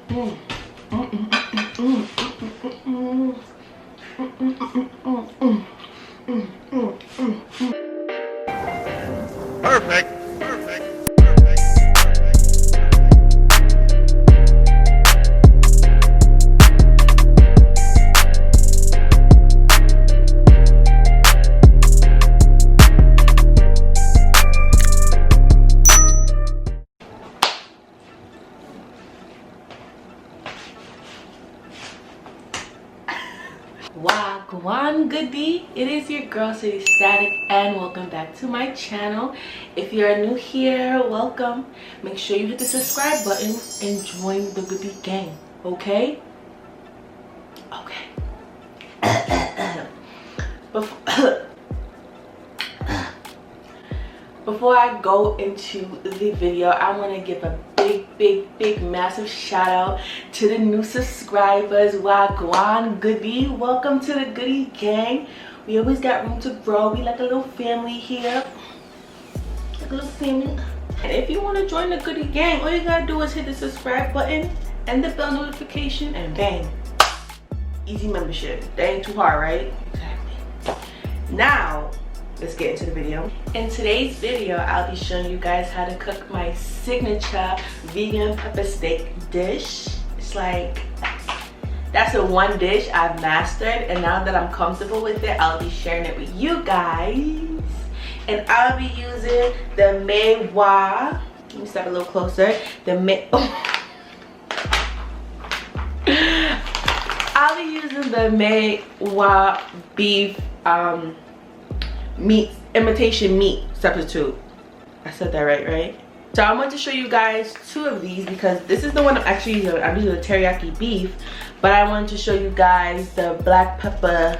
Mm. Mm, mm, mm, mm, mm, mm, mm, mm, mm, mm, mm. Perfect. Wagwan goodie, it is your girl City Static, and welcome back to my channel. If you are new here, welcome. Make sure you hit the subscribe button and join the goodie gang. Okay Before I go into the video, I want to give a big massive shout out to the new subscribers. Wagwan goodie, welcome to the goodie gang. We always got room to grow. We like a little family here, like a little family. And if you want to join the goodie gang, all you gotta do is hit the subscribe button and the bell notification, and bang, easy membership. That ain't too hard, right? Exactly. Now let's get into the video. In today's video, I'll be showing you guys how to cook my signature vegan pepper steak dish. It's like, that's the one dish I've mastered, and now that I'm comfortable with it, I'll be sharing it with you guys. And I'll be using the Meiwa. Let me step a little closer. I'll be using the Meiwa beef meat, imitation meat substitute. I said that right? So I want to show you guys two of these because this is the one I'm actually using. I'm using the teriyaki beef, but I wanted to show you guys the black pepper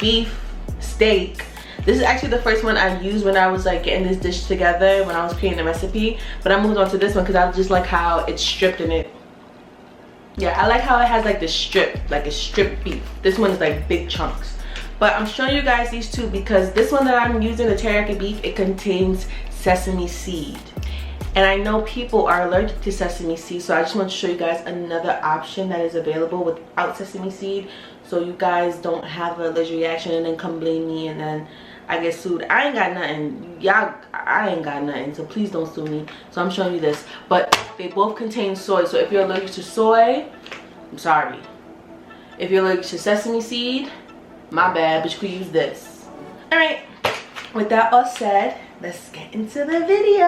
beef steak. This is actually the first one I used when I was like getting this dish together, when I was creating the recipe, but I moved on to this one because I just like how it's stripped in it. Yeah, I like how it has like the strip, like a stripped beef. This one is like big chunks. But I'm showing you guys these two because this one that I'm using, the teriyaki beef, it contains sesame seed. And I know people are allergic to sesame seed, so I just want to show you guys another option that is available without sesame seed, so you guys don't have an allergic reaction and then come blame me and then I get sued. I ain't got nothing. Y'all, I ain't got nothing, so please don't sue me. So I'm showing you this. But they both contain soy, so if you're allergic to soy, I'm sorry. If you're allergic to sesame seed, my bad, but you could use this. All right, with that all said, let's get into the video.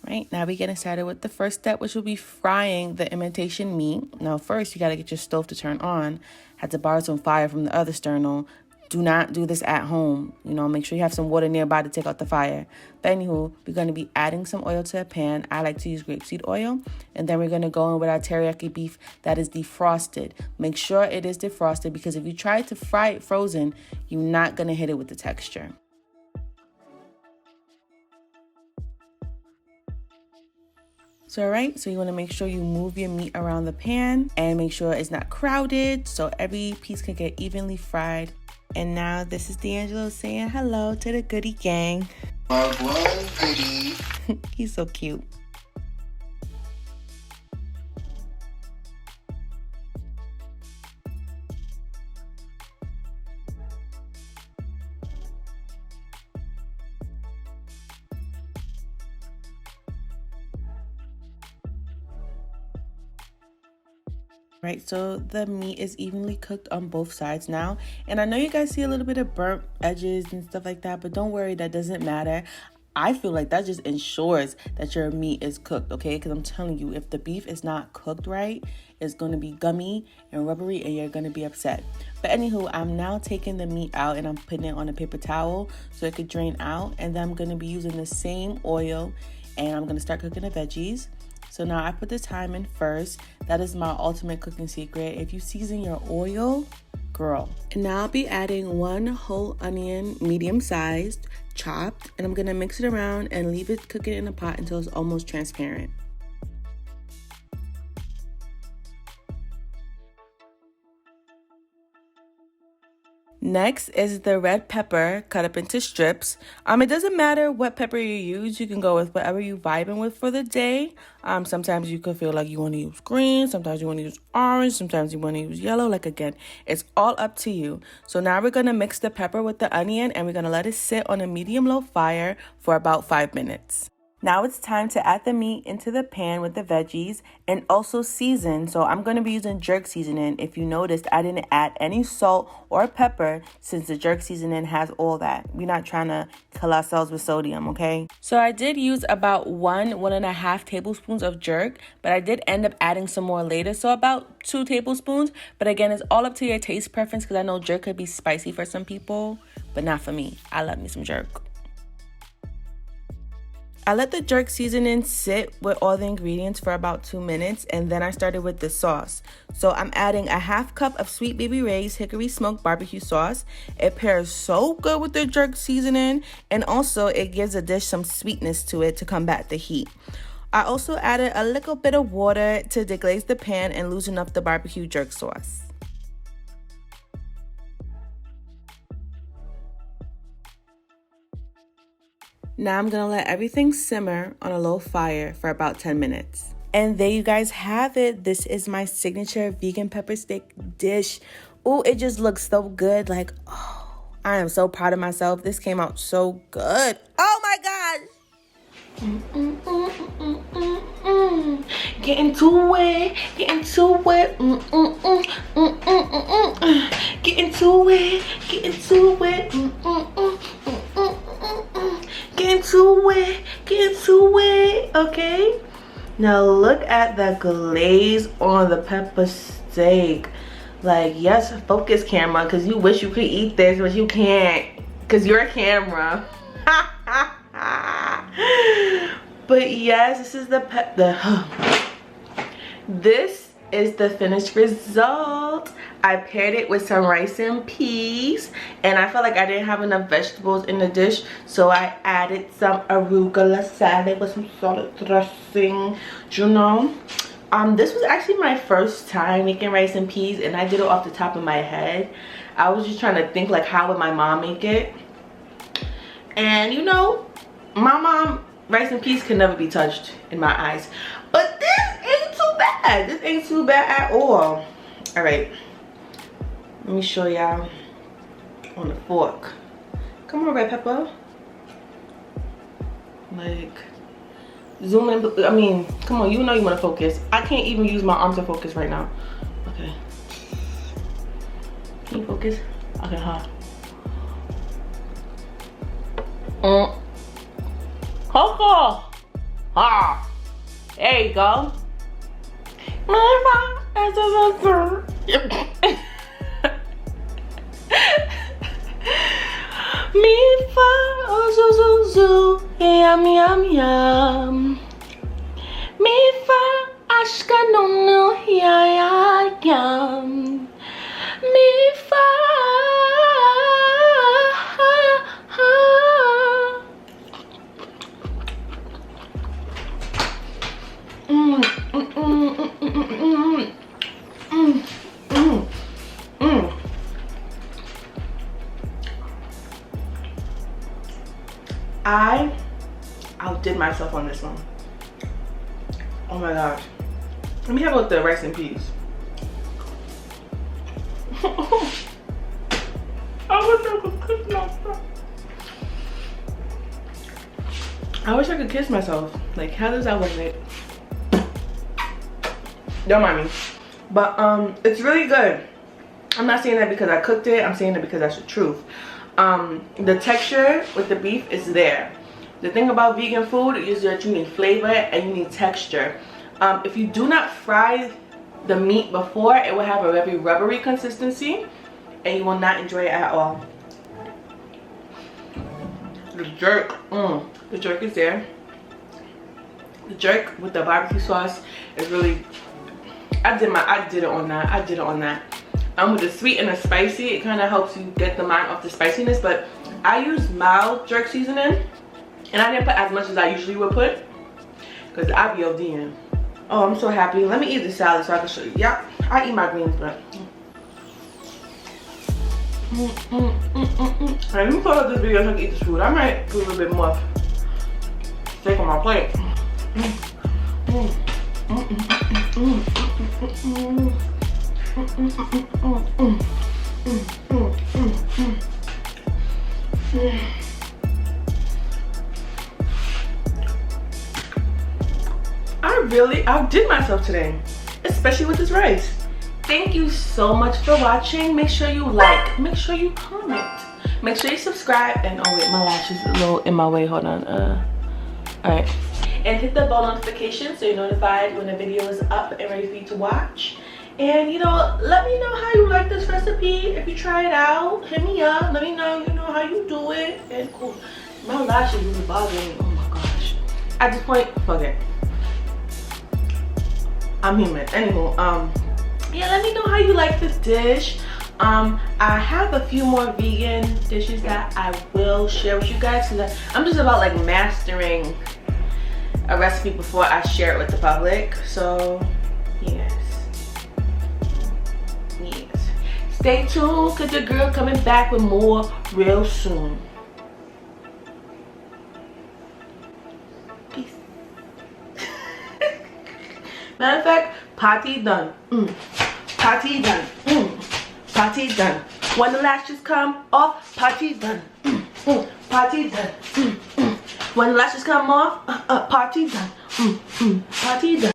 Right, now we're getting started with the first step, which will be frying the imitation meat. Now first, you gotta get your stove to turn on. Had to borrow some fire from the other sternal. Do not do this at home. You know, make sure you have some water nearby to take out the fire. But anywho, we're going to be adding some oil to a pan. I like to use grapeseed oil. And then we're going to go in with our teriyaki beef that is defrosted. Make sure it is defrosted because if you try to fry it frozen, you're not going to hit it with the texture. So alright, so you want to make sure you move your meat around the pan and make sure it's not crowded so every piece can get evenly fried. And now this is D'Angelo saying hello to the goodie gang. Goodie. He's so cute. Right, so the meat is evenly cooked on both sides now, and I know you guys see a little bit of burnt edges and stuff like that, but don't worry, that doesn't matter. I feel like that just ensures that your meat is cooked, okay? Because I'm telling you, if the beef is not cooked right, it's going to be gummy and rubbery and you're going to be upset. But anywho, I'm now taking the meat out and I'm putting it on a paper towel so it could drain out, and then I'm going to be using the same oil and I'm going to start cooking the veggies. So now I put the thyme in first. That is my ultimate cooking secret. If you season your oil, girl. And now I'll be adding 1 whole onion, medium sized, chopped. And I'm going to mix it around and leave it cooking in a pot until it's almost transparent. Next is the red pepper cut up into strips. It doesn't matter what pepper you use. You can go with whatever you vibing with for the day. Sometimes you could feel like you want to use green. Sometimes you want to use orange. Sometimes you want to use yellow. Like, again, it's all up to you. So now we're going to mix the pepper with the onion and we're going to let it sit on a medium-low fire for about 5 minutes. Now it's time to add the meat into the pan with the veggies and also season. So I'm going to be using jerk seasoning. If you noticed, I didn't add any salt or pepper since the jerk seasoning has all that. We're not trying to kill ourselves with sodium, okay? So I did use about 1.5 tablespoons of jerk, but I did end up adding some more later. So about 2 tablespoons. But again, it's all up to your taste preference because I know jerk could be spicy for some people, but not for me. I love me some jerk. I let the jerk seasoning sit with all the ingredients for about 2 minutes, and then I started with the sauce. So I'm adding a 1/2 cup of Sweet Baby Ray's hickory smoked barbecue sauce. It pairs so good with the jerk seasoning, and also it gives a dish some sweetness to it to combat the heat. I also added a little bit of water to deglaze the pan and loosen up the barbecue jerk sauce. Now I'm gonna let everything simmer on a low fire for about 10 minutes. And there you guys have it. This is my signature vegan pepper steak dish. Oh, it just looks so good. Like, oh, I am so proud of myself. This came out so good. Oh my God. Get into it, get into it, get into it, get into it, get into it, get into it, okay? Now look at the glaze on the pepper steak. Like, yes, focus camera, because you wish you could eat this, but you can't, because you're a camera. But yes, this is this is the finished result. I paired it with some rice and peas, and I felt like I didn't have enough vegetables in the dish, so I added some arugula salad with some salad dressing, you know. This was actually my first time making rice and peas, and I did it off the top of my head. I was just trying to think, like, how would my mom make it? And you know, my mom, rice and peas can never be touched in my eyes. But this ain't too bad. This ain't too bad at all. All right, let me show y'all on the fork. Come on, red pepper. Like, zoom in. I mean, come on, you know you want to focus. I can't even use my arm to focus right now. Okay. Can you focus? Okay, huh? Coco. Ah, there you go. Me fa oh zo yum yum yum. Me fa ashka no yum. Me fa. I outdid myself on this one. Oh my gosh. Let me have a look at the rice and peas. I wish I could kiss myself. I wish I could kiss myself. Like, how does that work? Like, don't mind me. But it's really good. I'm not saying that because I cooked it. I'm saying it because that's the truth. The texture with the beef is there. The thing about vegan food is that you need flavor and you need texture. If you do not fry the meat before, it will have a very rubbery consistency and you will not enjoy it at all. The jerk is there. The jerk with the barbecue sauce is really, I did it on that. With the sweet and the spicy, it kind of helps you get the mind off the spiciness, but I use mild jerk seasoning, and I didn't put as much as I usually would put, because I be ODing. Oh, I'm so happy. Let me eat the salad so I can show you. Yeah, I eat my greens, but Let me put up this video so I can eat this food. I might put a little bit more steak on my plate. I outdid myself today, especially with this rice. Thank you so much for watching. Make sure you like, make sure you comment, make sure you subscribe, and oh wait, my lash is a little in my way. Hold on. All right, and hit the bell notification so you're notified when a video is up and ready for you to watch. And you know, let me know how you like this recipe. If you try it out, hit me up. Let me know, you know, how you do it. And cool. My lashes really bothering me. Oh my gosh. At this point, fuck it. I'm human. Anywho, yeah, let me know how you like this dish. I have a few more vegan dishes that I will share with you guys, because I'm just about like mastering a recipe before I share it with the public. So yes. Stay tuned, because your girl coming back with more real soon. Peace. Matter of fact, party done. Party done. Party done. When the lashes come off, party done. Party done. When the lashes come off, party done. Party done.